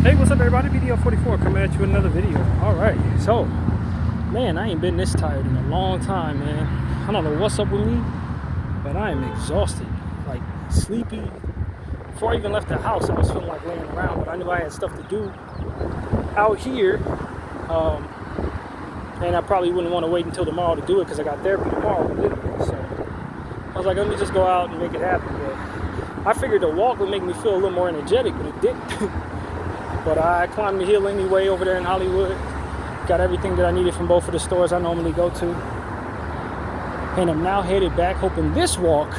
Hey, what's up everybody? BDL44 coming at you with another video. Alright, so, man, I ain't been this tired in a long time, man. I don't know what's up with me, but I am exhausted, like sleepy. Before I even left the house, I was feeling like laying around, but I knew I had stuff to do out here. And I probably wouldn't want to wait until tomorrow to do it because I got therapy tomorrow, literally. So I was like, let me just go out and make it happen. But I figured the walk would make me feel a little more energetic, but it didn't. But I climbed the hill anyway over there in Hollywood. Got everything that I needed from both of the stores I normally go to. And I'm now headed back, hoping this walk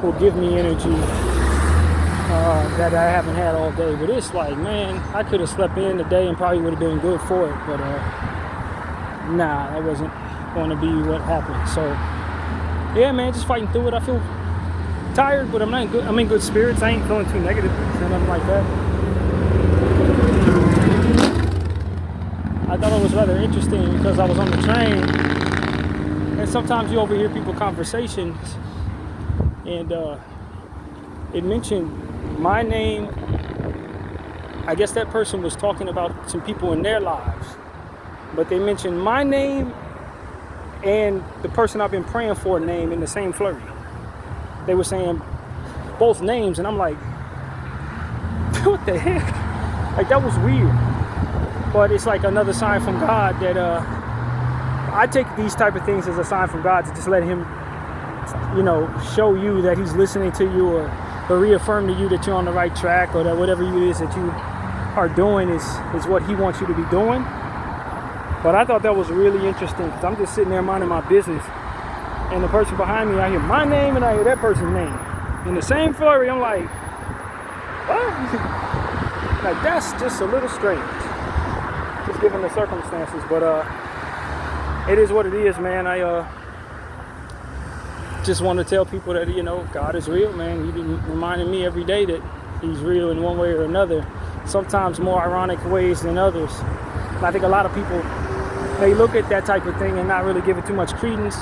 will give me energy that I haven't had all day. But it's like, man, I could have slept in today and probably would have been good for it. But nah, that wasn't going to be what happened. So yeah, man, just fighting through it. I feel tired, but I'm in good spirits. I ain't feeling too negative or nothing like that. I thought it was rather interesting because I was on the train, and sometimes you overhear people conversations, and it mentioned my name. I guess that person was talking about some people in their lives, but they mentioned my name and the person I've been praying for name in the same flurry. They were saying both names, and I'm like, what the heck? Like, that was weird. But it's like another sign from God that I take these type of things as a sign from God to just let him, show you that he's listening to you, or reaffirm to you that you're on the right track, or that whatever it is that you are doing is what he wants you to be doing. But I thought that was really interesting because I'm just sitting there minding my business, and the person behind me, I hear my name and I hear that person's name in the same flurry. I'm like, what? Like, that's just a little strange, just given the circumstances. But it is what it is, man. I just want to tell people that, God is real, man. He been reminding me every day that he's real in one way or another, sometimes more ironic ways than others. And I think a lot of people, they look at that type of thing and not really give it too much credence,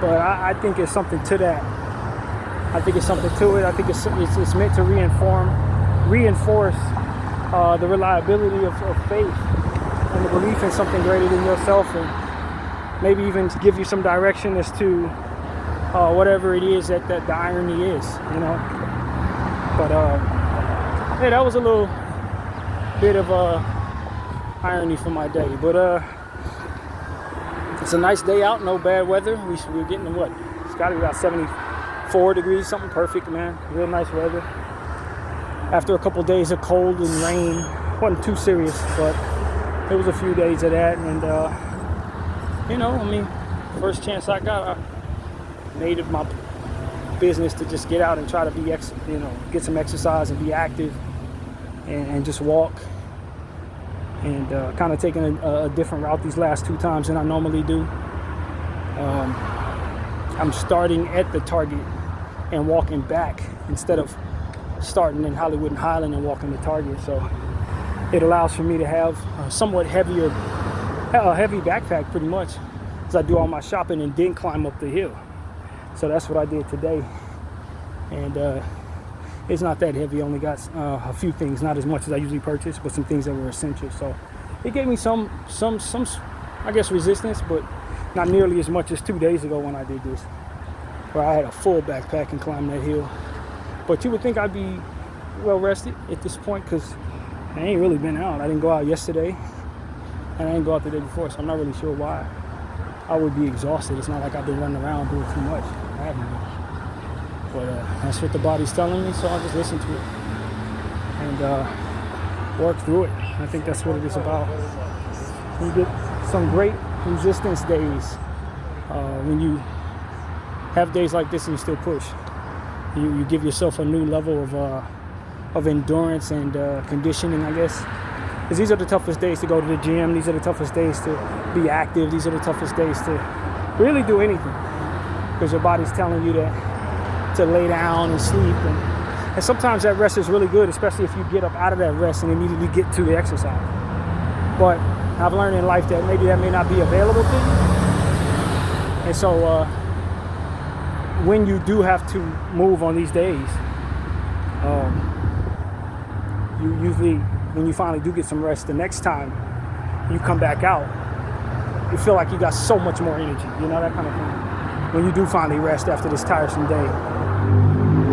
but I think it's something to that. I think it's something to it. I think it's meant to reinforce the reliability of faith and the belief in something greater than yourself, and maybe even to give you some direction as to whatever it is that the irony is, But yeah, that was a little bit of irony for my day. But it's a nice day out, no bad weather. We're getting to what? It's got to be about 74 degrees, something perfect, man. Real nice weather. After a couple days of cold and rain, wasn't too serious, but it was a few days of that. And first chance I got, I made it my business to just get out and try to be, get some exercise and be active and just walk. And kind of taking a different route these last two times than I normally do. I'm starting at the Target and walking back instead of starting in Hollywood and Highland and walking to Target. So it allows for me to have a somewhat heavy backpack pretty much, as I do all my shopping and then climb up the hill. So that's what I did today. And it's not that heavy. I only got a few things, not as much as I usually purchase, but some things that were essential. So it gave me some I guess, resistance, but not nearly as much as 2 days ago when I did this, where I had a full backpack and climbed that hill. But you would think I'd be well rested at this point because I ain't really been out. I didn't go out yesterday, and I didn't go out the day before, so I'm not really sure why I would be exhausted. It's not like I've been running around doing too much. I haven't been. But that's what the body's telling me, so I'll just listen to it and work through it. I think that's what it is about. You get some great resistance days when you have days like this and you still push. You give yourself a new level of endurance and conditioning, I guess. Because these are the toughest days to go to the gym. These are the toughest days to be active. These are the toughest days to really do anything, because your body's telling you to lay down and sleep. And sometimes that rest is really good, especially if you get up out of that rest and immediately get to the exercise. But I've learned in life that maybe that may not be available to you. And so when you do have to move on these days, you usually when you finally do get some rest, the next time you come back out, you feel like you got so much more energy, you know, that kind of thing, when you do finally rest after this tiresome day.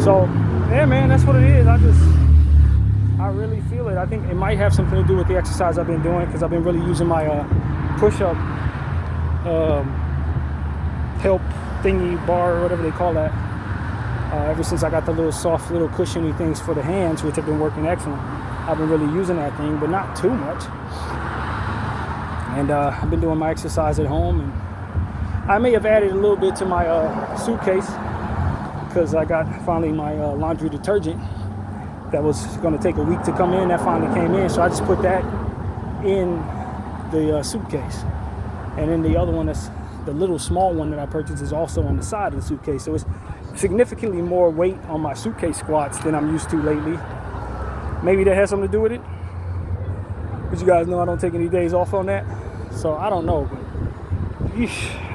So, yeah, man, that's what it is. I really feel it. I think it might have something to do with the exercise I've been doing, because I've been really using my push-up help thingy bar, or whatever they call that, ever since I got the little soft, little cushiony things for the hands, which have been working excellent. I've been really using that thing, but not too much. And I've been doing my exercise at home, and I may have added a little bit to my suitcase, because I got finally my laundry detergent that was going to take a week to come in. That finally came in, so I just put that in the suitcase. And then the other one, that's the little small one that I purchased, is also on the side of the suitcase. So it's significantly more weight on my suitcase squats than I'm used to lately. Maybe that has something to do with it, but you guys know I don't take any days off on that, so I don't know. But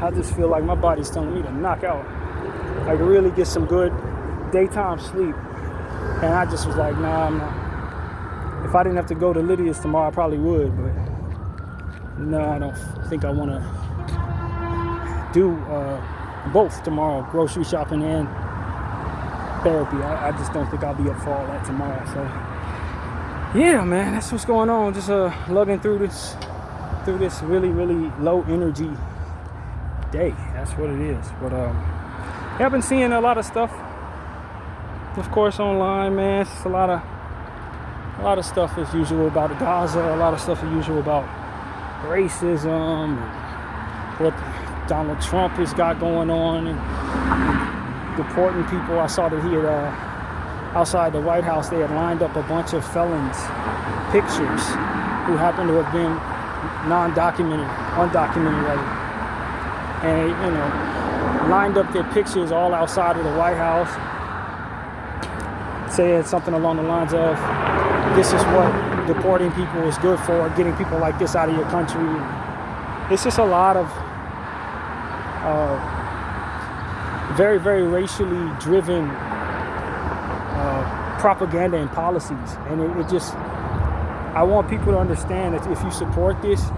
I just feel like my body's telling me to knock out, like really get some good daytime sleep. And I just was like, nah, I'm not. If I didn't have to go to Lydia's tomorrow, I probably would, but no, I don't think I want to do both tomorrow, grocery shopping and therapy. I just don't think I'll be up for all that tomorrow. So yeah, man, that's what's going on. Just lugging through this really, really low energy day. That's what it is. But yeah, I've been seeing a lot of stuff, of course, online, man. It's a lot of stuff as usual about Gaza, a lot of stuff as usual about racism, and what Donald Trump has got going on, and deporting people. I saw that he had outside the White House, they had lined up a bunch of felons' pictures who happened to have been undocumented rather, and you know, lined up their pictures all outside of the White House, saying something along the lines of, "This is what deporting people is good for, getting people like this out of your country." It's just a lot of very, very racially driven propaganda and policies, and it just, I want people to understand that if you support this,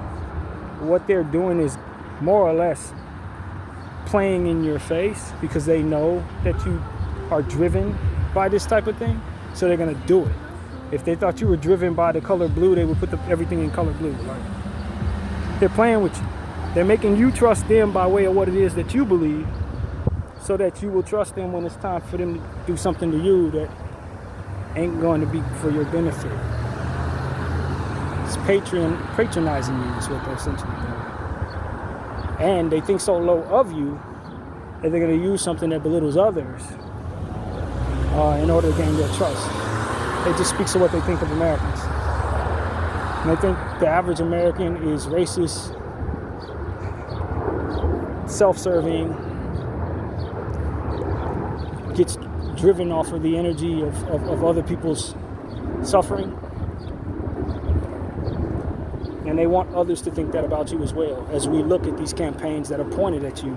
what they're doing is more or less playing in your face, because they know that you are driven by this type of thing, so they're gonna do it. If they thought you were driven by the color blue, they would put everything in color blue. Right? They're playing with you. They're making you trust them by way of what it is that you believe, so that you will trust them when it's time for them to do something to you that ain't going to be for your benefit. It's patronizing you is what they're essentially doing. And they think so low of you that they're going to use something that belittles others in order to gain their trust. It just speaks to what they think of Americans. And I think the average American is racist, self-serving, gets driven off of the energy of other people's suffering, and they want others to think that about you as well. As we look at these campaigns that are pointed at you,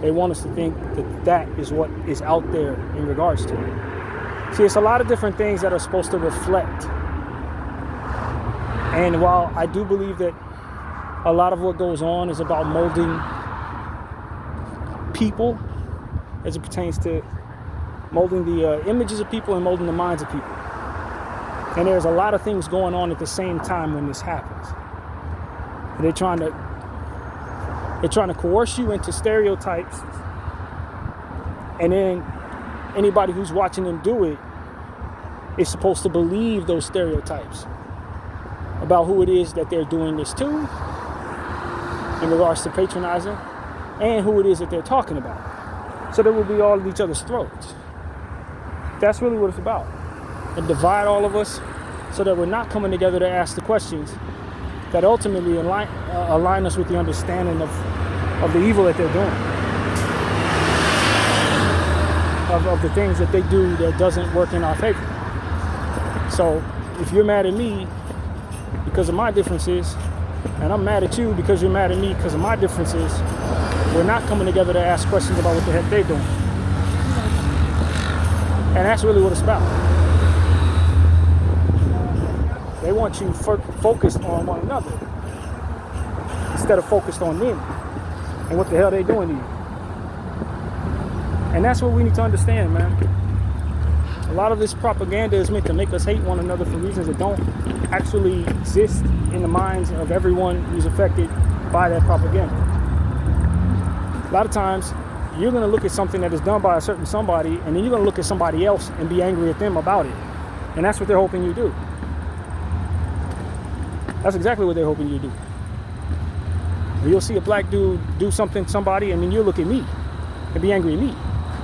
they want us to think that that is what is out there in regards to it. See, it's a lot of different things that are supposed to reflect, and while I do believe that a lot of what goes on is about molding people as it pertains to molding the images of people and molding the minds of people. And there's a lot of things going on at the same time when this happens. And they're trying to coerce you into stereotypes, and then anybody who's watching them do it is supposed to believe those stereotypes about who it is that they're doing this to in regards to patronizing, and who it is that they're talking about. So they will be all at each other's throats. That's really what it's about. And divide all of us so that we're not coming together to ask the questions that ultimately align us with the understanding of the evil that they're doing. Of the things that they do that doesn't work in our favor. So if you're mad at me because of my differences, and I'm mad at you because you're mad at me because of my differences, we're not coming together to ask questions about what the heck they're doing. And that's really what it's about. want you focused on one another instead of focused on them and what the hell they doing to you. And that's what we need to understand, man. A lot of this propaganda is meant to make us hate one another for reasons that don't actually exist in the minds of everyone who's affected by that propaganda. A lot of times, you're going to look at something that is done by a certain somebody, and then you're going to look at somebody else and be angry at them about it. And that's what they're hoping you do. That's exactly what they're hoping you do. You'll see a black dude do something to somebody, and then you'll look at me and be angry at me.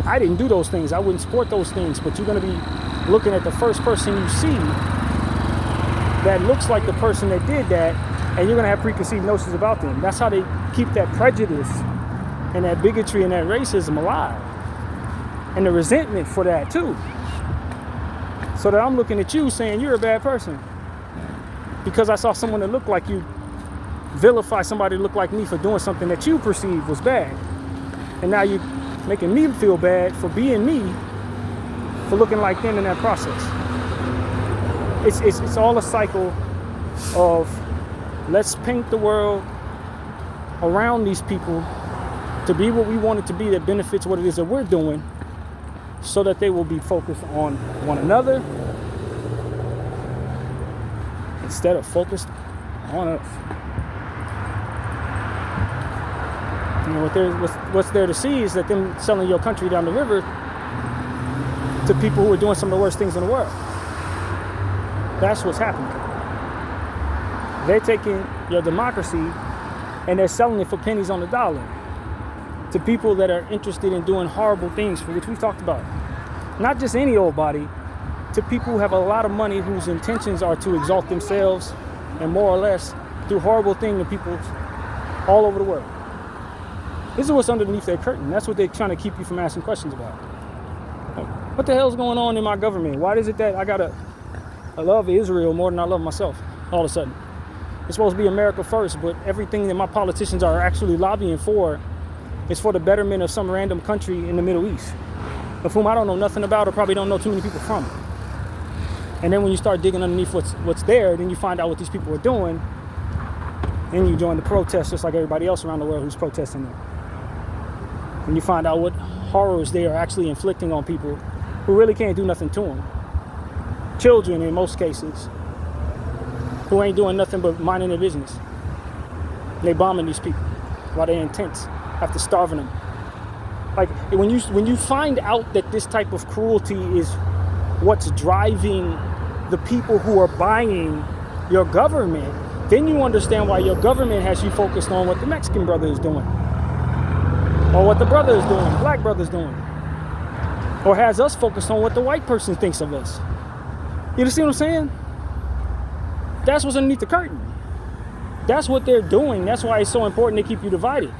I didn't do those things. I wouldn't support those things. But you're going to be looking at the first person you see that looks like the person that did that, and you're going to have preconceived notions about them. That's how they keep that prejudice and that bigotry and that racism alive. And the resentment for that, too. So that I'm looking at you saying you're a bad person because I saw someone that looked like you vilify somebody that looked like me for doing something that you perceived was bad. And now you're making me feel bad for being me, for looking like them in that process. It's all a cycle of let's paint the world around these people to be what we want it to be that benefits what it is that we're doing, so that they will be focused on one another instead of focused on us. You know, what's there to see is that them selling your country down the river to people who are doing some of the worst things in the world. That's what's happening. They're taking your democracy and they're selling it for pennies on the dollar to people that are interested in doing horrible things, for which we've talked about. Not just any old body, to people who have a lot of money whose intentions are to exalt themselves and more or less do horrible things to people all over the world. This is what's underneath their curtain. That's what they're trying to keep you from asking questions about. What the hell's going on in my government? Why is it that I love Israel more than I love myself all of a sudden? It's supposed to be America first, but everything that my politicians are actually lobbying for is for the betterment of some random country in the Middle East, of whom I don't know nothing about or probably don't know too many people from. And then when you start digging underneath what's there, then you find out what these people are doing, and you join the protest just like everybody else around the world who's protesting them. And you find out what horrors they are actually inflicting on people who really can't do nothing to them. Children, in most cases, who ain't doing nothing but minding their business. They bombing these people while they're in tents after starving them. Like, when you find out that this type of cruelty is what's driving the people who are buying your government, then you understand why your government has you focused on what the Mexican brother is doing, or what the brother is doing, the black brother's doing, or has us focused on what the white person thinks of us. You see what I'm saying? That's what's underneath the curtain. That's what they're doing. That's why it's so important to keep you divided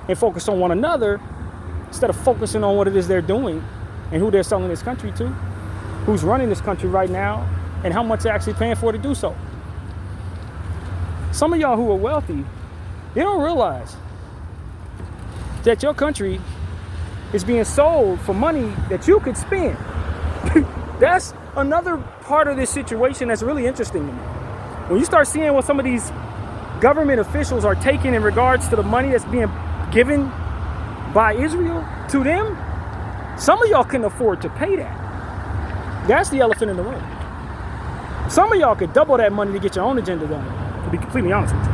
and focus on one another instead of focusing on what it is they're doing and who they're selling this country to, who's running this country right now, and how much they're actually paying for to do so. Some of y'all who are wealthy, you don't realize that your country is being sold for money that you could spend. That's another part of this situation that's really interesting to me. When you start seeing what some of these government officials are taking in regards to the money that's being given by Israel to them, some of y'all can afford to pay that. That's the elephant in the room. Some of y'all could double that money to get your own agenda done, to be completely honest with you.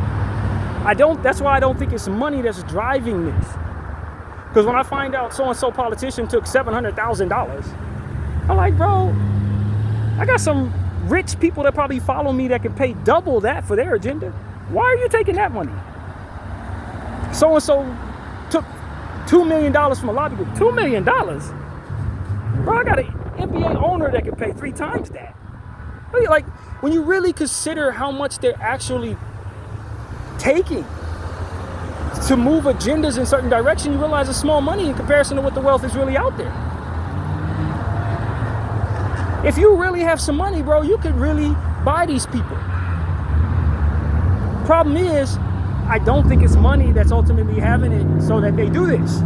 That's why I don't think it's money that's driving this. Because when I find out so-and-so politician took $700,000, I'm like, bro, I got some rich people that probably follow me that can pay double that for their agenda. Why are you taking that money? So-and-so took $2 million from a lobby group. $2 million? Bro, I got an NBA owner that can pay 3 times that. Like, when you really consider how much they're actually taking to move agendas in certain direction, you realize it's small money in comparison to what the wealth is really out there. If you really have some money, bro, you could really buy these people. Problem is, I don't think it's money that's ultimately having it so that they do this.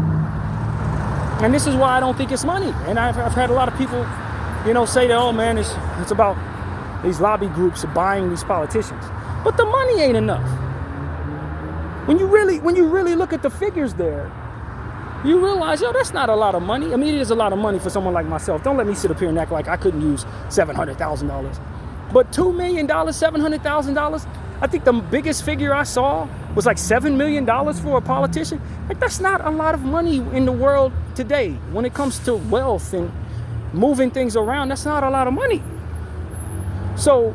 And this is why I don't think it's money. And I've had a lot of people, say that, oh man, it's about These lobby groups are buying these politicians. But the money ain't enough. When you really look at the figures there, you realize, yo, that's not a lot of money. I mean, it is a lot of money for someone like myself. Don't let me sit up here and act like I couldn't use $700,000. But $2 million, $700,000, I think the biggest figure I saw was like $7 million for a politician. Like, that's not a lot of money in the world today. When it comes to wealth and moving things around, that's not a lot of money. So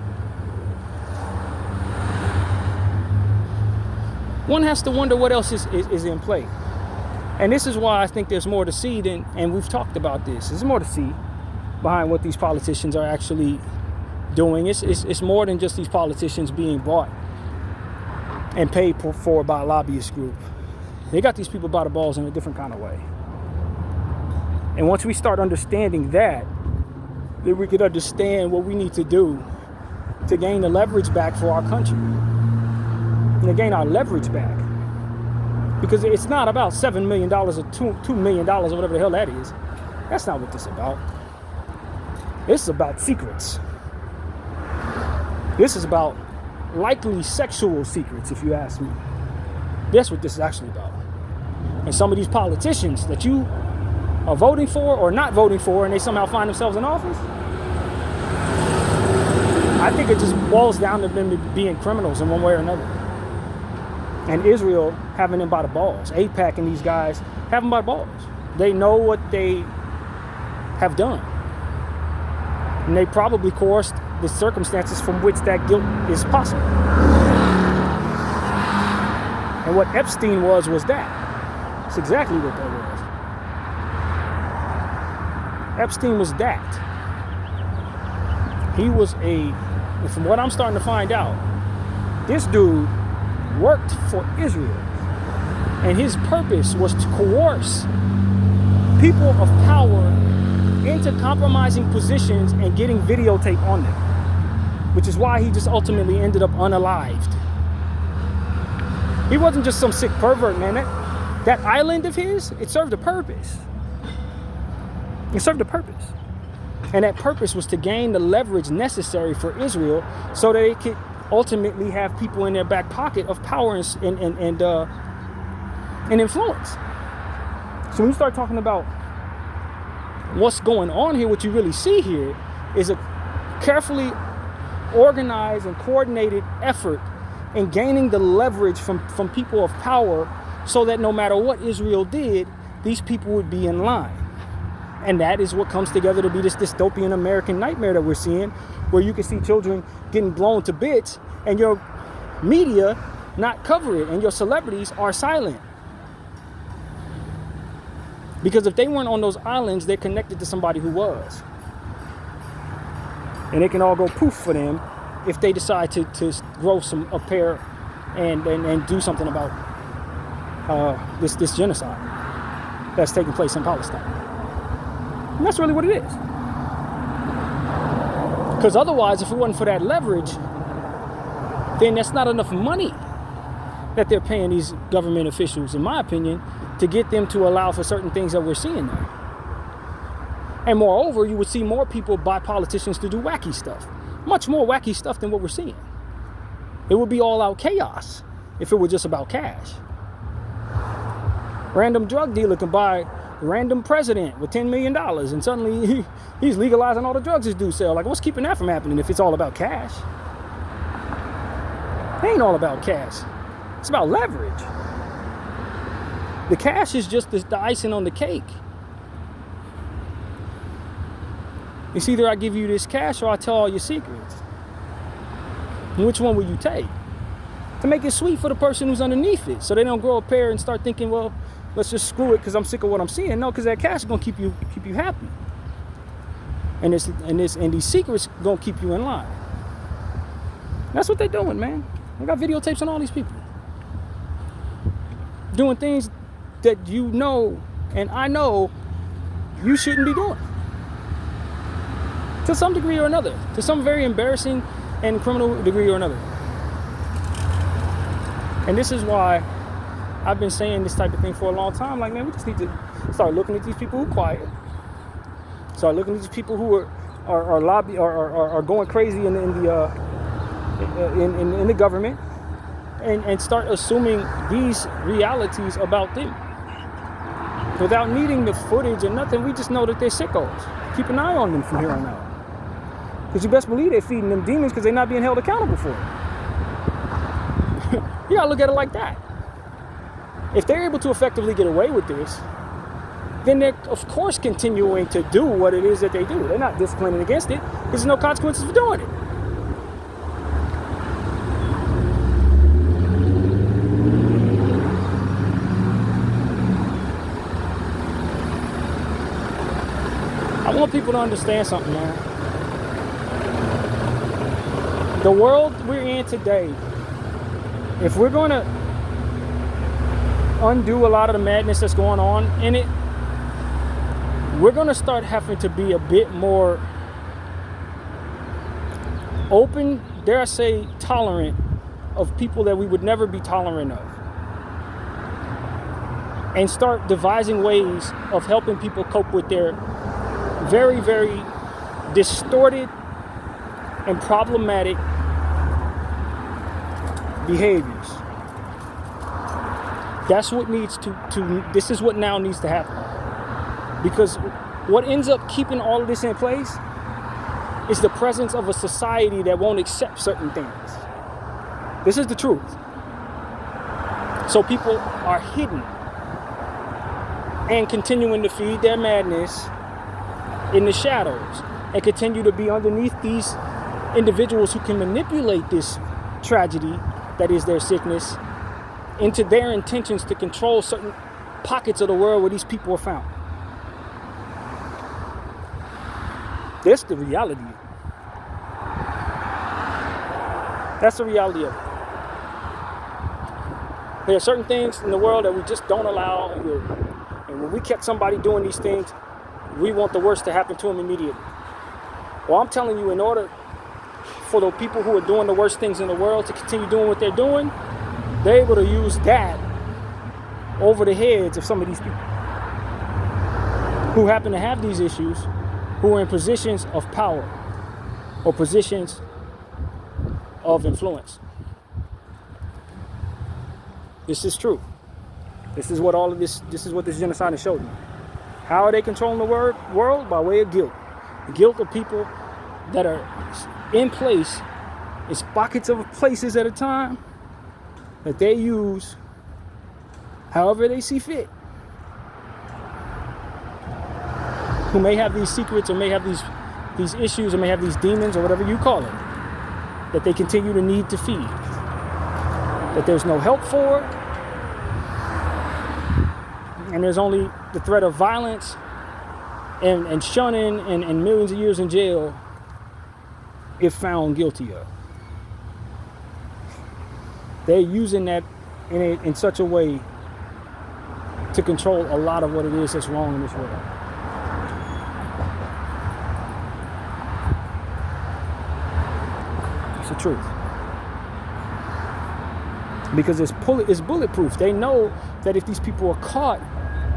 one has to wonder what else is in play. And this is why I think there's more to see than, and we've talked about this, there's more to see behind what these politicians are actually doing. It's more than just these politicians being bought and paid for by a lobbyist group. They got these people by the balls in a different kind of way. And once we start understanding that, then we could understand what we need to do to gain the leverage back for our country. And to gain our leverage back. Because it's not about $7 million or $2 million or whatever the hell that is. That's not what this is about. This is about secrets. This is about likely sexual secrets, if you ask me. That's what this is actually about. And some of these politicians that you are voting for or not voting for, and they somehow find themselves in office, I think it just boils down to them being criminals in one way or another. And Israel having them by the balls. AIPAC and these guys have them by the balls. They know what they have done. And they probably coerced the circumstances from which that guilt is possible. And what Epstein was that. That's exactly what that was. Epstein was that. He was from what I'm starting to find out, this dude worked for Israel. And his purpose was to coerce people of power into compromising positions and getting videotape on them. Which is why he just ultimately ended up unalived. He wasn't just some sick pervert, man. That island of his, it served a purpose. It served a purpose. And that purpose was to gain the leverage necessary for Israel so that it could ultimately have people in their back pocket of power and influence. So when you start talking about what's going on here, what you really see here is a carefully organized and coordinated effort in gaining the leverage from people of power so that no matter what Israel did, these people would be in line. And that is what comes together to be this dystopian American nightmare that we're seeing, where you can see children getting blown to bits and your media not cover it and your celebrities are silent. Because if they weren't on those islands, they're connected to somebody who was. And it can all go poof for them if they decide to grow a pair and do something about this genocide that's taking place in Palestine. And that's really what it is. Because otherwise, if it wasn't for that leverage, then that's not enough money that they're paying these government officials, in my opinion, to get them to allow for certain things that we're seeing now. And moreover, you would see more people buy politicians to do wacky stuff. Much more wacky stuff than what we're seeing. It would be all out chaos if it were just about cash. Random drug dealer can buy random president with $10 million and suddenly he's legalizing all the drugs his dude sell. Like, what's keeping that from happening if it's all about cash? It ain't all about cash. It's about leverage. The cash is just the icing on the cake. It's either I give you this cash or I tell all your secrets. And which one will you take? To make it sweet for the person who's underneath it, so they don't grow a pair and start thinking, well, let's just screw it because I'm sick of what I'm seeing. No, because that cash is gonna keep you happy. And these secrets gonna keep you in line. That's what they're doing, man. They got videotapes on all these people. Doing things that you know and I know you shouldn't be doing. To some degree or another. To some very embarrassing and criminal degree or another. And this is why I've been saying this type of thing for a long time. Like, man, we just need to start looking at these people who are quiet. Start looking at these people who are lobby are going crazy in the government, and start assuming these realities about them without needing the footage or nothing. We just know that they're sickos. Keep an eye on them from here on out, because you best believe they're feeding them demons because they're not being held accountable for it. You gotta look at it like that. If they're able to effectively get away with this, then they're of course continuing to do what it is that they do. They're not disciplining against it. There's no consequences for doing it. I want people to understand something, man. The world we're in today, if we're going to undo a lot of the madness that's going on in it, we're going to start having to be a bit more open, dare I say, tolerant of people that we would never be tolerant of. And start devising ways of helping people cope with their very, very distorted and problematic behaviors. That's what needs this is what now needs to happen. Because what ends up keeping all of this in place is the presence of a society that won't accept certain things. This is the truth. So people are hidden and continuing to feed their madness in the shadows and continue to be underneath these individuals who can manipulate this tragedy that is their sickness into their intentions to control certain pockets of the world where these people are found. That's the reality. That's the reality of it. There are certain things in the world that we just don't allow, and when we catch somebody doing these things, we want the worst to happen to them immediately. Well, I'm telling you, in order for the people who are doing the worst things in the world to continue doing what they're doing, they're able to use that over the heads of some of these people who happen to have these issues, who are in positions of power or positions of influence. This is true. This is what this genocide has showed me. How are they controlling the world? By way of guilt. The guilt of people that are in place, it's pockets of places at a time that they use however they see fit. Who may have these secrets or may have these issues or may have these demons or whatever you call it, that they continue to need to feed. That there's no help for, and there's only the threat of violence and shunning and millions of years in jail if found guilty of. They're using that in such a way to control a lot of what it is that's wrong in this world. It's the truth. Because it's bulletproof. They know that if these people are caught,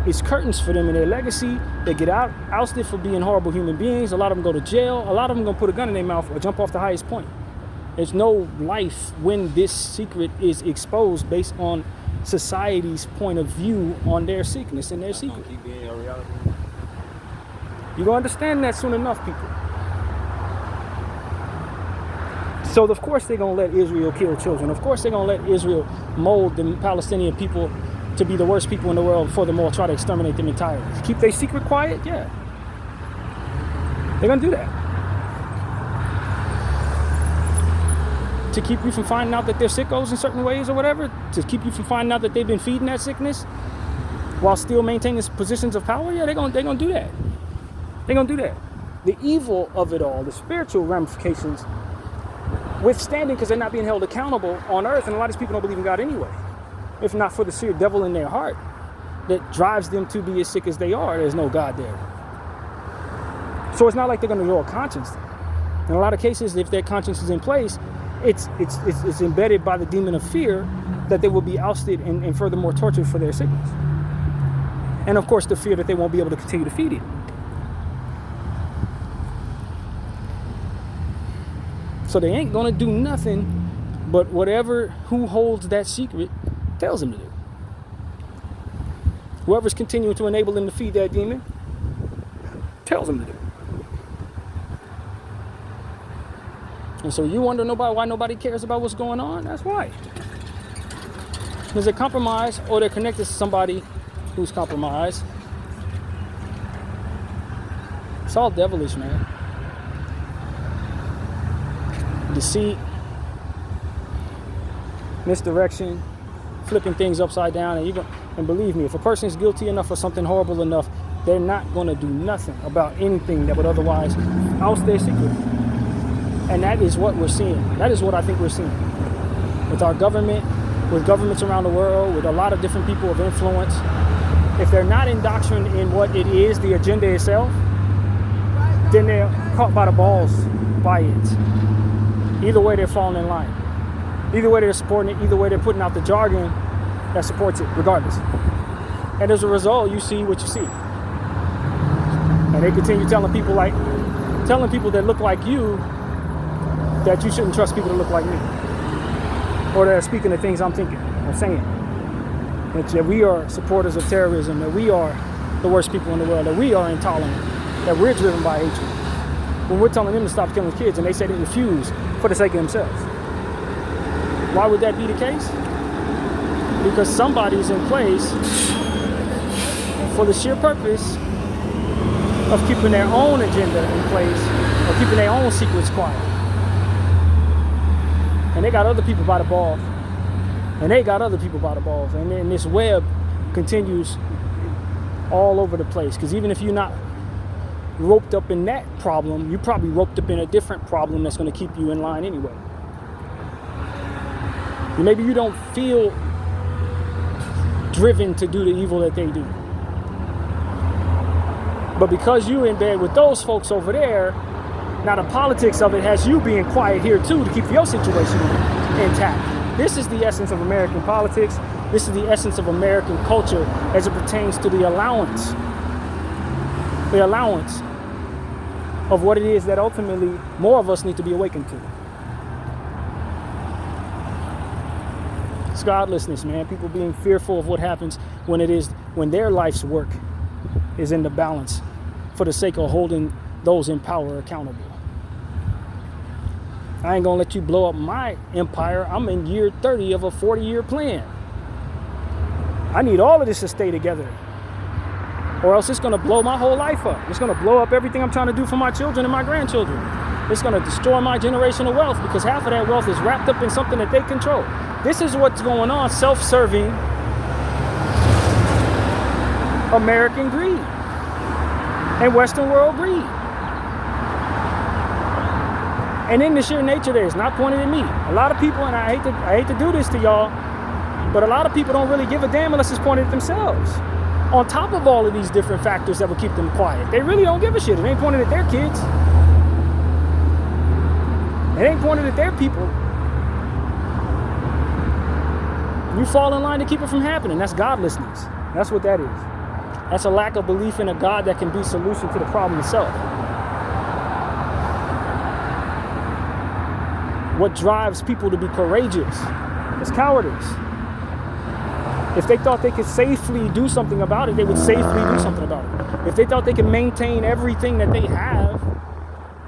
it's curtains for them in their legacy. They get ousted for being horrible human beings. A lot of them go to jail. A lot of them going to put a gun in their mouth or jump off the highest point. There's no life when this secret is exposed based on society's point of view on their sickness and their secret. You're going to understand that soon enough, people. So of course they're going to let Israel kill children. Of course they're going to let Israel mold the Palestinian people to be the worst people in the world, furthermore try to exterminate them entirely. Keep their secret quiet? Yeah. They're going to do that. To keep you from finding out that they're sickos in certain ways or whatever. To keep you from finding out that they've been feeding that sickness while still maintaining positions of power. Yeah, they're going to do that. They're going to do that. The evil of it all, the spiritual ramifications, withstanding because they're not being held accountable on earth. And a lot of these people don't believe in God anyway. If not for the sheer devil in their heart that drives them to be as sick as they are, there's no God there. So it's not like they're going to draw a conscience. In a lot of cases, if their conscience is in place, it's embedded by the demon of fear that they will be ousted and furthermore tortured for their sickness. And of course, the fear that they won't be able to continue to feed it. So they ain't gonna do nothing but who holds that secret tells them to do. Whoever's continuing to enable them to feed that demon tells them to do. And so you wonder why nobody cares about what's going on? That's why. Because they're compromised or they're connected to somebody who's compromised. It's all devilish, man. Deceit, misdirection, flipping things upside down, and believe me, if a person is guilty enough or something horrible enough, they're not going to do nothing about anything that would otherwise oust their secret. And that is what we're seeing. That is what I think we're seeing with our government, with governments around the world, with a lot of different people of influence. If they're not indoctrinated in what it is, the agenda itself, then they're caught by the balls by it. Either way, they're falling in line. Either way, they're supporting it. Either way, they're putting out the jargon that supports it, regardless. And as a result, you see what you see. And they continue telling people that look like you that you shouldn't trust people that look like me, or that are speaking the things I'm thinking or saying. That we are supporters of terrorism, that we are the worst people in the world, that we are intolerant, that we're driven by hatred. When we're telling them to stop killing kids and they say they refuse for the sake of themselves. Why would that be the case? Because somebody's in place for the sheer purpose of keeping their own agenda in place, or keeping their own secrets quiet. And they got other people by the balls. And they got other people by the balls. And then this web continues all over the place. Because even if you're not roped up in that problem, you're probably roped up in a different problem that's going to keep you in line anyway. Maybe you don't feel driven to do the evil that they do. But because you're in bed with those folks over there, now the politics of it has you being quiet here too to keep your situation intact. This is the essence of American politics. This is the essence of American culture as it pertains to the allowance of what it is that ultimately more of us need to be awakened to. It's godlessness, man. People being fearful of what happens when their life's work is in the balance for the sake of holding those in power accountable. I ain't gonna let you blow up my empire. I'm in year 30 of a 40-year plan. I need all of this to stay together, or else it's gonna blow my whole life up. It's gonna blow up everything I'm trying to do for my children and my grandchildren. It's gonna destroy my generational wealth, because half of that wealth is wrapped up in something that they control. This is what's going on, self-serving American greed and Western world greed. And in the sheer nature there, it's not pointed at me. A lot of people, and I hate to do this to y'all, but a lot of people don't really give a damn unless it's pointed at themselves. On top of all of these different factors that will keep them quiet, they really don't give a shit. It ain't pointed at their kids. It ain't pointed at their people. You fall in line to keep it from happening. That's godlessness. That's what that is. That's a lack of belief in a God that can be solution to the problem itself. What drives people to be courageous is cowardice. If they thought they could safely do something about it, they would safely do something about it. If they thought they could maintain everything that they have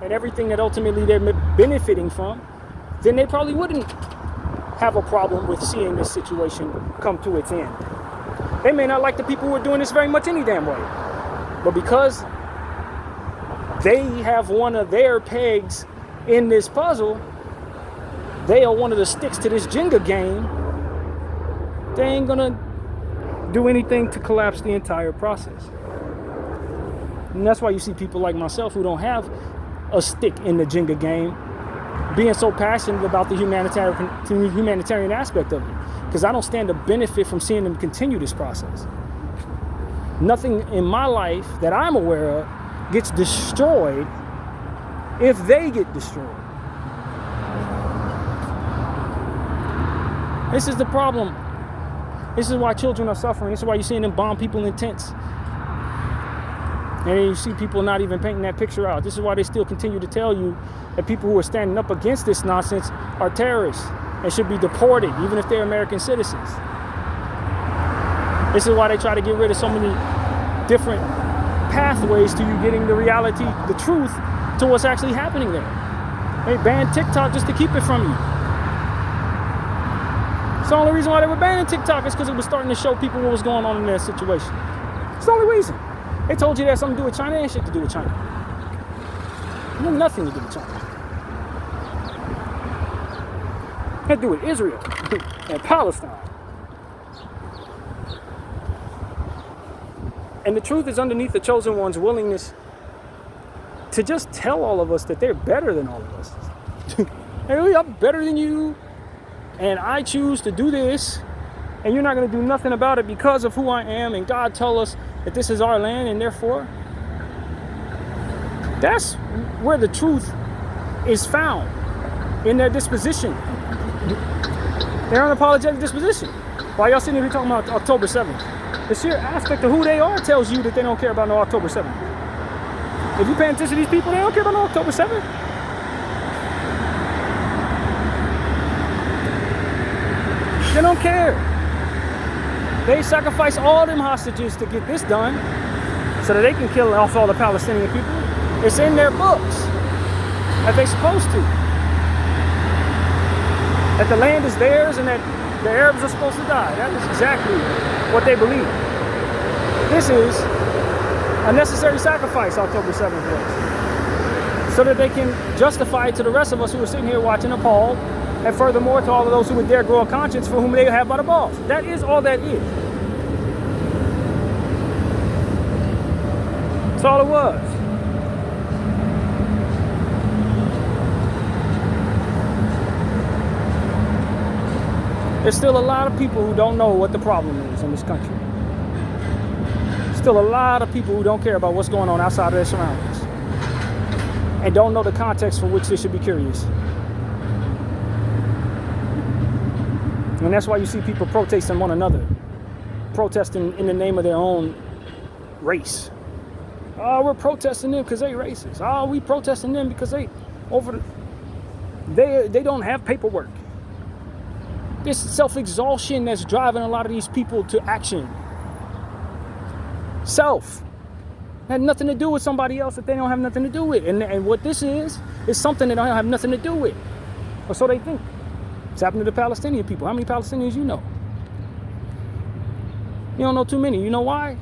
and everything that ultimately they're benefiting from, then they probably wouldn't have a problem with seeing this situation come to its end. They may not like the people who are doing this very much any damn way. But because they have one of their pegs in this puzzle, they are one of the sticks to this Jenga game, they ain't gonna do anything to collapse the entire process. And that's why you see people like myself who don't have a stick in the Jenga game being so passionate about the humanitarian aspect of it. Because I don't stand to benefit from seeing them continue this process. Nothing in my life that I'm aware of gets destroyed if they get destroyed. This is the problem. This is why children are suffering. This is why you're seeing them bomb people in tents. And then you see people not even painting that picture out. This is why they still continue to tell you that people who are standing up against this nonsense are terrorists and should be deported, even if they're American citizens. This is why they try to get rid of so many different pathways to you getting the reality, the truth, to what's actually happening there. They banned TikTok just to keep it from you. It's the only reason why they were banning TikTok is because it was starting to show people what was going on in their situation. It's the only reason. They told you it had something to do with China and shit to do with China. It had nothing to do with China. It had to do with Israel and Palestine. And the truth is underneath the chosen one's willingness to just tell all of us that they're better than all of us. Hey, I'm better than you, and I choose to do this, and you're not going to do nothing about it because of who I am, and God tell us that this is our land, and therefore, that's where the truth is found, in their disposition. Their unapologetic disposition. While y'all sitting here talking about October 7th, the sheer aspect of who they are tells you that they don't care about no October 7th. If you pay attention to these people, they don't care about no October 7th. They don't care. They sacrifice all them hostages to get this done so that they can kill off all the Palestinian people. It's in their books that they're supposed to. That the land is theirs and that the Arabs are supposed to die. That is exactly what they believe. This is a necessary sacrifice, October 7th was. So that they can justify it to the rest of us who are sitting here watching appalled, and furthermore to all of those who would dare grow a conscience for whom they have by the balls. That is all that is. That's all it was. There's still a lot of people who don't know what the problem is in this country. Still a lot of people who don't care about what's going on outside of their surroundings and don't know the context for which they should be curious. And that's why you see people protesting one another, protesting in the name of their own race. Oh, we're protesting them because they racist. Oh, we protesting them because they don't have paperwork. This self-exhaustion that's driving a lot of these people to action. Self. Had nothing to do with somebody else that they don't have nothing to do with. And what this is something that they don't have nothing to do with. Or so they think. It's happening to the Palestinian people. How many Palestinians you know? You don't know too many. You know why?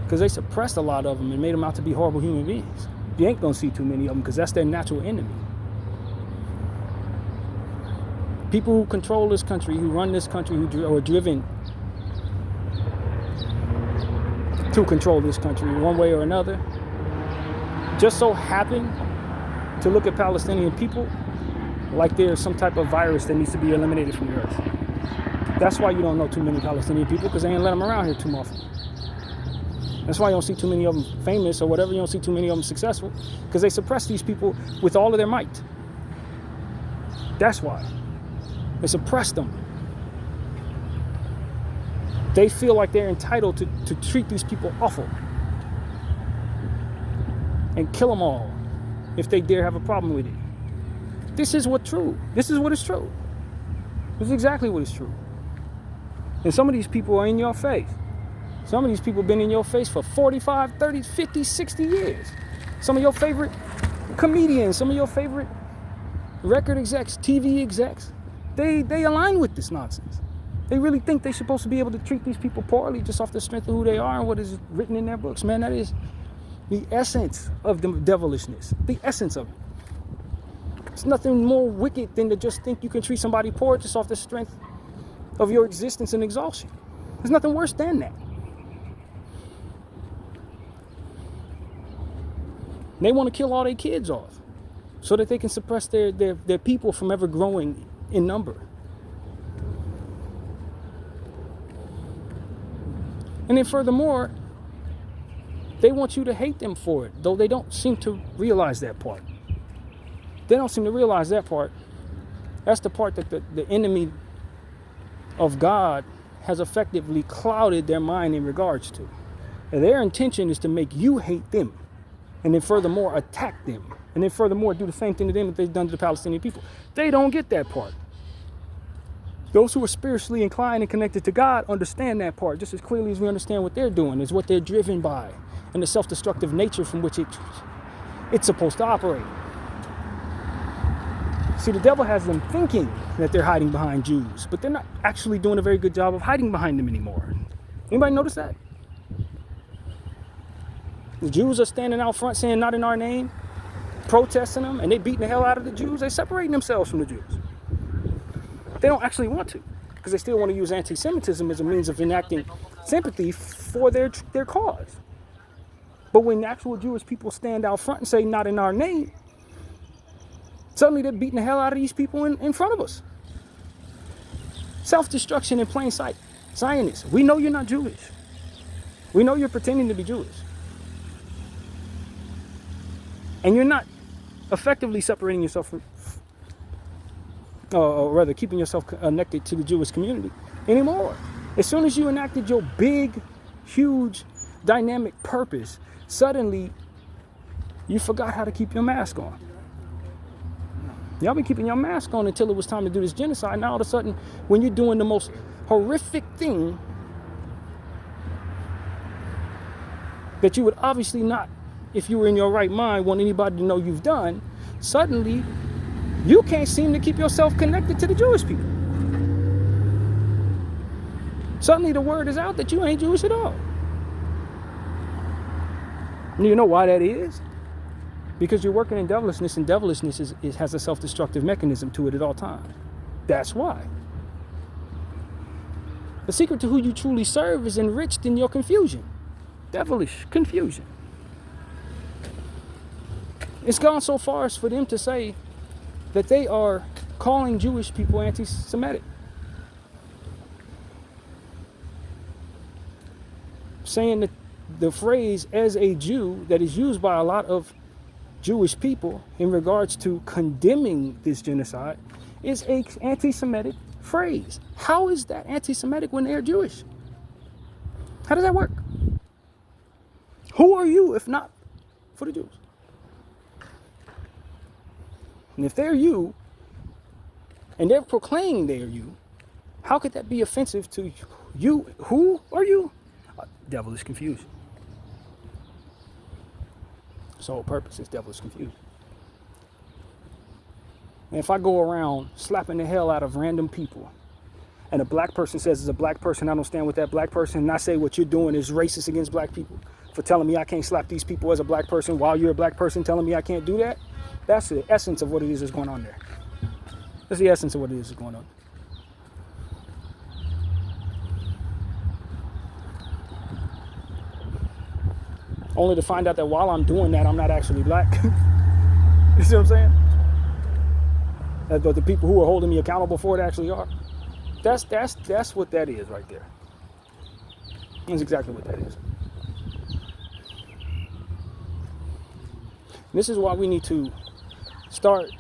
Because they suppressed a lot of them and made them out to be horrible human beings. You ain't going to see too many of them because that's their natural enemy. People who control this country, who run this country, who are driven to control this country one way or another, just so happen to look at Palestinian people like there's some type of virus that needs to be eliminated from the earth. That's why you don't know too many Palestinian people, because they ain't let them around here too often. That's why you don't see too many of them famous or whatever. You don't see too many of them successful, because they suppress these people with all of their might. That's why. They suppress them. They feel like they're entitled to treat these people awful and kill them all if they dare have a problem with it. This is what's true. This is what is true. This is exactly what is true. And some of these people are in your face. Some of these people have been in your face for 45, 30, 50, 60 years. Some of your favorite comedians, some of your favorite record execs, TV execs, they align with this nonsense. They really think they're supposed to be able to treat these people poorly just off the strength of who they are and what is written in their books. Man, that is the essence of the devilishness. The essence of it. It's nothing more wicked than to just think you can treat somebody poor just off the strength of your existence and exhaustion. There's nothing worse than that. They want to kill all their kids off so that they can suppress their people from ever growing in number. And then furthermore, they want you to hate them for it, though they don't seem to realize that part. They don't seem to realize that part. That's the part that the enemy of God has effectively clouded their mind in regards to. And their intention is to make you hate them. and then furthermore attack them, and then furthermore do the same thing to them that they've done to the Palestinian people. They don't get that part. Those who are spiritually inclined and connected to God understand that part just as clearly as we understand what they're doing, is what they're driven by, and the self-destructive nature from which it's supposed to operate. See, the devil has them thinking that they're hiding behind Jews, but they're not actually doing a very good job of hiding behind them anymore. Anybody notice that? The Jews are standing out front saying, "Not in our name," protesting them, and they beating the hell out of the Jews. They're separating themselves from the Jews. They don't actually want to, because they still want to use anti-Semitism as a means of enacting sympathy for their cause. But when actual Jewish people stand out front and say, "Not in our name," suddenly they're beating the hell out of these people in front of us. Self-destruction in plain sight. Zionists, we know you're not Jewish. We know you're pretending to be Jewish. And you're not effectively separating yourself from, or rather keeping yourself connected to the Jewish community anymore. As soon as you enacted your big, huge, dynamic purpose, suddenly you forgot how to keep your mask on. Y'all been keeping your mask on until it was time to do this genocide. Now all of a sudden, when you're doing the most horrific thing that you would obviously not, if you were in your right mind, want anybody to know you've done, suddenly you can't seem to keep yourself connected to the Jewish people. Suddenly the word is out that you ain't Jewish at all. And you know why that is? Because you're working in devilishness, and devilishness has a self-destructive mechanism to it at all times. That's why. The secret to who you truly serve is enriched in your confusion. Devilish confusion. It's gone so far as for them to say that they are calling Jewish people anti-Semitic. Saying that the phrase "as a Jew" that is used by a lot of Jewish people in regards to condemning this genocide is an anti-Semitic phrase. How is that anti-Semitic when they're Jewish? How does that work? Who are you if not for the Jews? And if they're you, and they're proclaiming they're you, how could that be offensive to you? Who are you? Devilish confusion. Sole purpose is devilish confusion. And if I go around slapping the hell out of random people, and a black person says it's a black person, I don't stand with that black person, and I say what you're doing is racist against black people for telling me I can't slap these people as a black person while you're a black person telling me I can't do that, that's the essence of what it is that's going on there. That's the essence of what it is that's going on. Only to find out that while I'm doing that, I'm not actually black. You see what I'm saying? That the people who are holding me accountable for it actually are. That's what that is right there. That's exactly what that is. This is why we need to start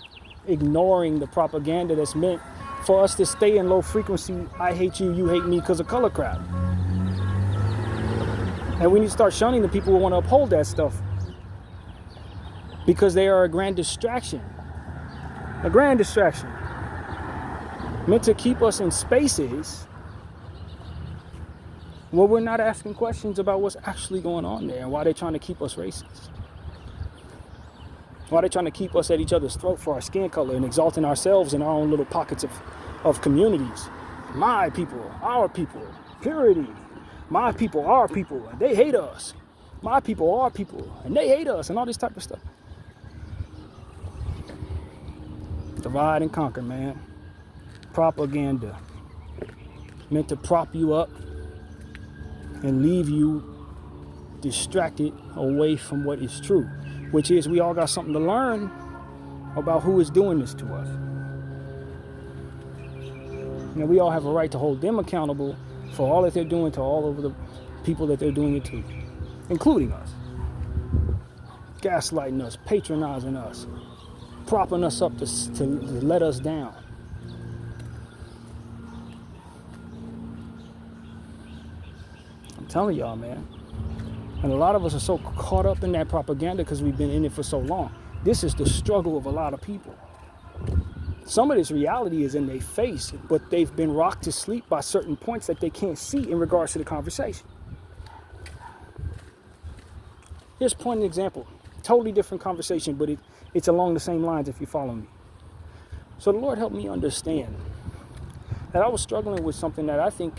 ignoring the propaganda that's meant for us to stay in low frequency, I hate you, you hate me because of color crap. And we need to start shunning the people who want to uphold that stuff, because they are a grand distraction. A grand distraction. Meant to keep us in spaces where we're not asking questions about what's actually going on there and why they're trying to keep us racist. Why they're trying to keep us at each other's throat for our skin color and exalting ourselves in our own little pockets of communities. My people, our people, purity. My people, our people, and they hate us. My people, our people, and they hate us, and all this type of stuff. Divide and conquer, man. Propaganda. Meant to prop you up and leave you distracted away from what is true, which is we all got something to learn about who is doing this to us. And we all have a right to hold them accountable for all that they're doing to all of the people that they're doing it to, including us. Gaslighting us, patronizing us, propping us up to let us down. I'm telling y'all, man. And a lot of us are so caught up in that propaganda because we've been in it for so long. This is the struggle of a lot of people. Some of this reality is in their face, but they've been rocked to sleep by certain points that they can't see in regards to the conversation. Here's a point example. Totally different conversation, but it's along the same lines if you follow me. So the Lord helped me understand that I was struggling with something that I think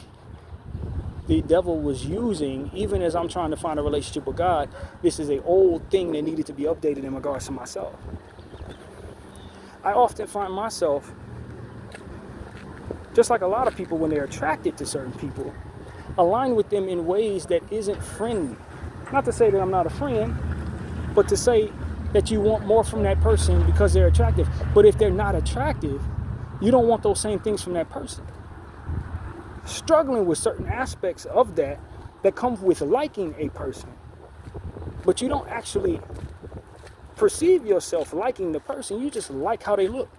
the devil was using, even as I'm trying to find a relationship with God. This is an old thing that needed to be updated in regards to myself. I often find myself, just like a lot of people when they're attracted to certain people, align with them in ways that isn't friendly. Not to say that I'm not a friend, but to say that you want more from that person because they're attractive. But if they're not attractive, you don't want those same things from that person. Struggling with certain aspects of that come with liking a person, but you don't actually perceive yourself liking the person. You just like how they look,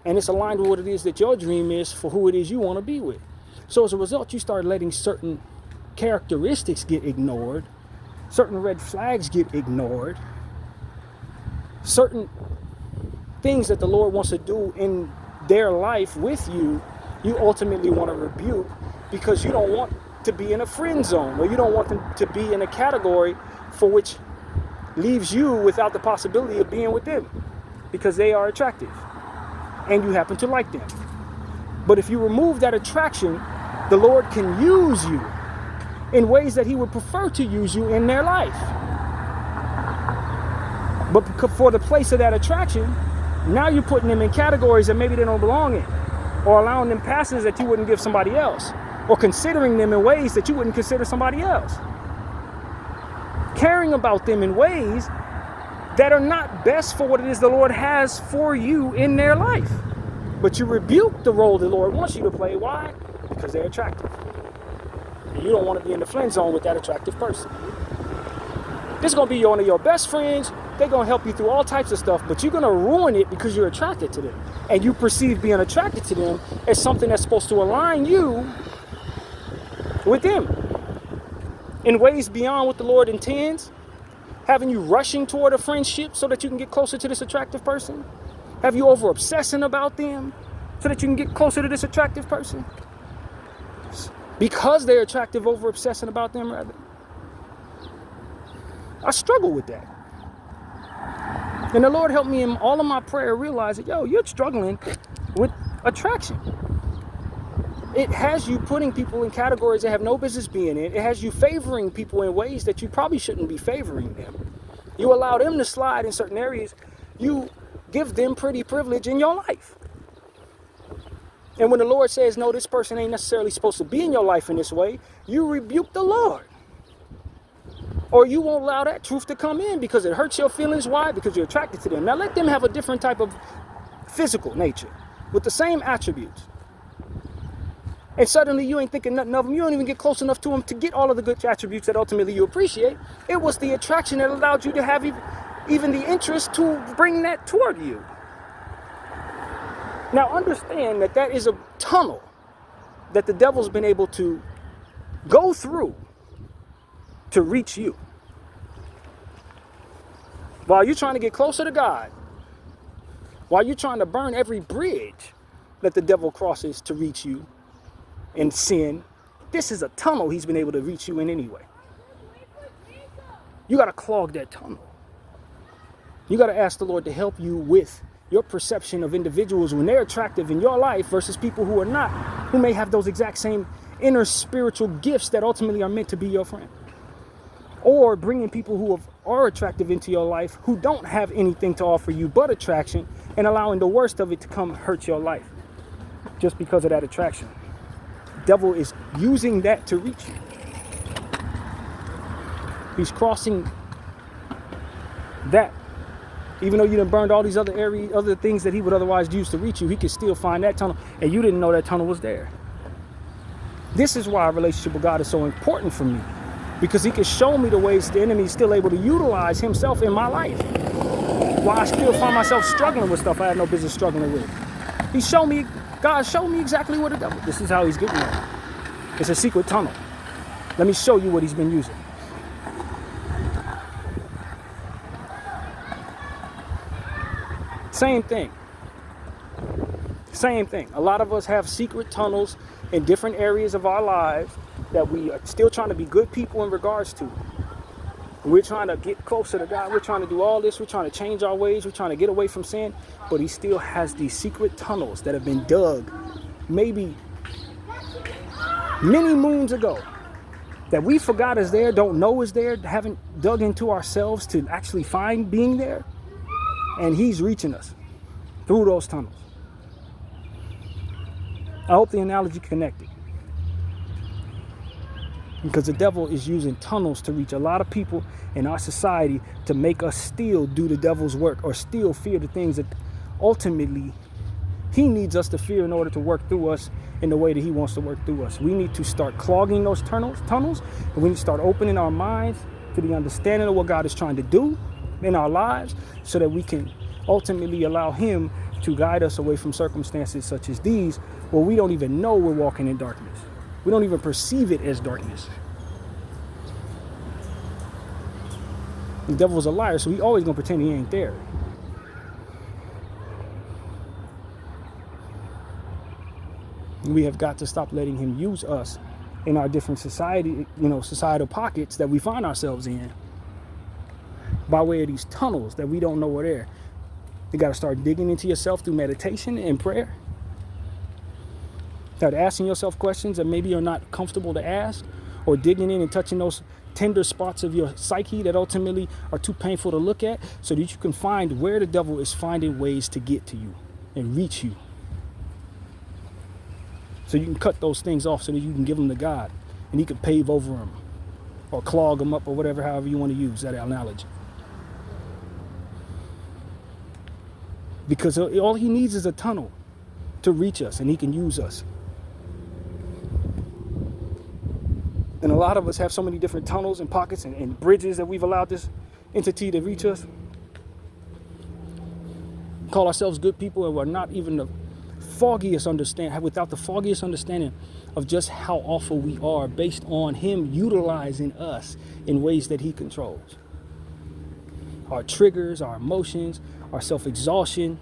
and it's aligned with what it is that your dream is for who it is you want to be with. So as a result, you start letting certain characteristics get ignored, certain red flags get ignored, certain things that the Lord wants to do in their life with you, you ultimately want to rebuke because you don't want to be in a friend zone, or you don't want them to be in a category for which leaves you without the possibility of being with them because they are attractive and you happen to like them. But if you remove that attraction, the Lord can use you in ways that he would prefer to use you in their life. But for the place of that attraction, now you're putting them in categories that maybe they don't belong in, or allowing them passes that you wouldn't give somebody else, or considering them in ways that you wouldn't consider somebody else. Caring about them in ways that are not best for what it is the Lord has for you in their life. But you rebuke the role the Lord wants you to play. Why? Because they're attractive. And you don't want to be in the friend zone with that attractive person. This is going to be one of your best friends. They're going to help you through all types of stuff, but you're going to ruin it because you're attracted to them. And you perceive being attracted to them as something that's supposed to align you with them in ways beyond what the Lord intends, having you rushing toward a friendship so that you can get closer to this attractive person, have you over obsessing about them so that you can get closer to this attractive person, because they're attractive, over obsessing about them rather. I struggle with that. And the Lord helped me in all of my prayer realize that, you're struggling with attraction. It has you putting people in categories that have no business being in. It has you favoring people in ways that you probably shouldn't be favoring them. You allow them to slide in certain areas. You give them pretty privilege in your life. And when the Lord says, no, this person ain't necessarily supposed to be in your life in this way, you rebuke the Lord. Or you won't allow that truth to come in because it hurts your feelings. Why? Because you're attracted to them. Now let them have a different type of physical nature with the same attributes. And suddenly you ain't thinking nothing of them. You don't even get close enough to them to get all of the good attributes that ultimately you appreciate. It was the attraction that allowed you to have even the interest to bring that toward you. Now understand that is a tunnel that the devil's been able to go through to reach you. While you're trying to get closer to God, while you're trying to burn every bridge that the devil crosses to reach you in sin, this is a tunnel he's been able to reach you in anyway. You got to clog that tunnel. You got to ask the Lord to help you with your perception of individuals when they're attractive in your life versus people who are not, who may have those exact same inner spiritual gifts that ultimately are meant to be your friend. Or bringing people who are attractive into your life who don't have anything to offer you but attraction, and allowing the worst of it to come hurt your life just because of that attraction. The devil is using that to reach you. He's crossing that. Even though you done burned all these other areas, other things that he would otherwise use to reach you, he could still find that tunnel, and you didn't know that tunnel was there. This is why a relationship with God is so important for me, because he can show me the ways the enemy is still able to utilize himself in my life, while I still find myself struggling with stuff I had no business struggling with. God showed me exactly what the devil. This is how he's getting there. It's a secret tunnel. Let me show you what he's been using. Same thing. Same thing. A lot of us have secret tunnels in different areas of our lives that we are still trying to be good people in regards to. We're trying to get closer to God. We're trying to do all this. We're trying to change our ways. We're trying to get away from sin. But he still has these secret tunnels that have been dug maybe many moons ago that we forgot is there, don't know is there, haven't dug into ourselves to actually find being there. And he's reaching us through those tunnels. I hope the analogy connected. Because the devil is using tunnels to reach a lot of people in our society to make us still do the devil's work or still fear the things that ultimately he needs us to fear in order to work through us in the way that he wants to work through us. We need to start clogging those tunnels, and we need to start opening our minds to the understanding of what God is trying to do in our lives so that we can ultimately allow him to guide us away from circumstances such as these where we don't even know we're walking in darkness. We don't even perceive it as darkness. The devil's a liar, so he always gonna pretend he ain't there. We have got to stop letting him use us in our different societal pockets that we find ourselves in by way of these tunnels that we don't know are there. You got to start digging into yourself through meditation and prayer. Start asking yourself questions that maybe you're not comfortable to ask, or digging in and touching those tender spots of your psyche that ultimately are too painful to look at, so that you can find where the devil is finding ways to get to you and reach you. So you can cut those things off so that you can give them to God and he can pave over them or clog them up or whatever, however you want to use that analogy. Because all he needs is a tunnel to reach us and he can use us. And a lot of us have so many different tunnels and pockets and bridges that we've allowed this entity to reach us. Call ourselves good people and we're not even without the foggiest understanding of just how awful we are based on him utilizing us in ways that he controls. Our triggers, our emotions, our self-exhaustion,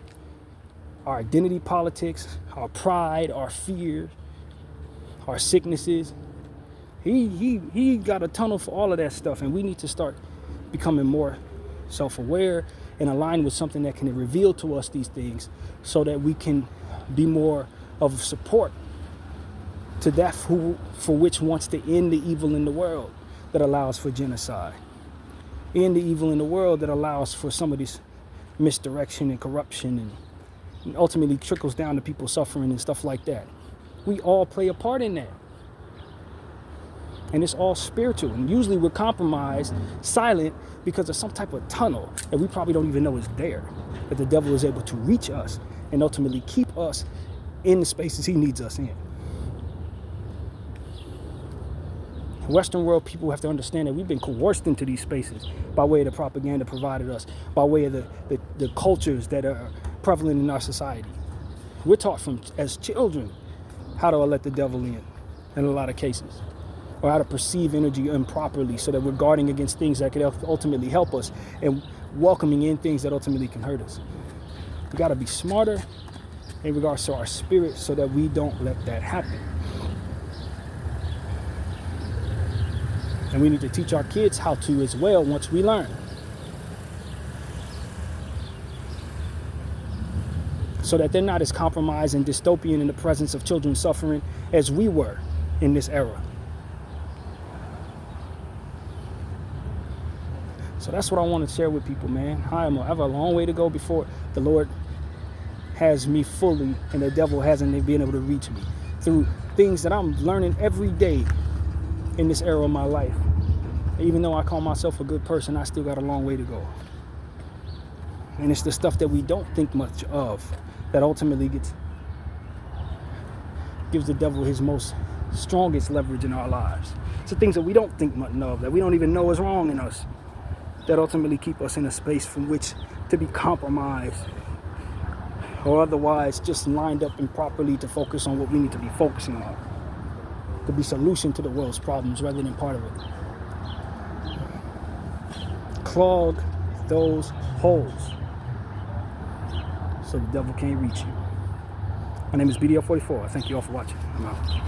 our identity politics, our pride, our fear, our sicknesses. He got a tunnel for all of that stuff, and we need to start becoming more self-aware and aligned with something that can reveal to us these things so that we can be more of support to that for which wants to end the evil in the world that allows for genocide. End the evil in the world that allows for some of this misdirection and corruption and ultimately trickles down to people suffering and stuff like that. We all play a part in that. And it's all spiritual. And usually we're compromised, silent, because of some type of tunnel that we probably don't even know is there. That the devil is able to reach us and ultimately keep us in the spaces he needs us in. Western world people have to understand that we've been coerced into these spaces by way of the propaganda provided us, by way of the cultures that are prevalent in our society. We're taught as children how to let the devil in a lot of cases, or how to perceive energy improperly so that we're guarding against things that could ultimately help us and welcoming in things that ultimately can hurt us. We got to be smarter in regards to our spirit so that we don't let that happen. And we need to teach our kids how to as well once we learn. So that they're not as compromised and dystopian in the presence of children suffering as we were in this era. So that's what I want to share with people, man. I have a long way to go before the Lord has me fully and the devil hasn't been able to reach me through things that I'm learning every day in this era of my life. Even though I call myself a good person, I still got a long way to go. And it's the stuff that we don't think much of that ultimately gives the devil his most strongest leverage in our lives. It's the things that we don't think much of, that we don't even know is wrong in us, that ultimately keep us in a space from which to be compromised or otherwise just lined up improperly to focus on what we need to be focusing on, to be solution to the world's problems rather than part of it. Clog those holes. so the devil can't reach you. My name is BDL44. Thank you all for watching. I'm out.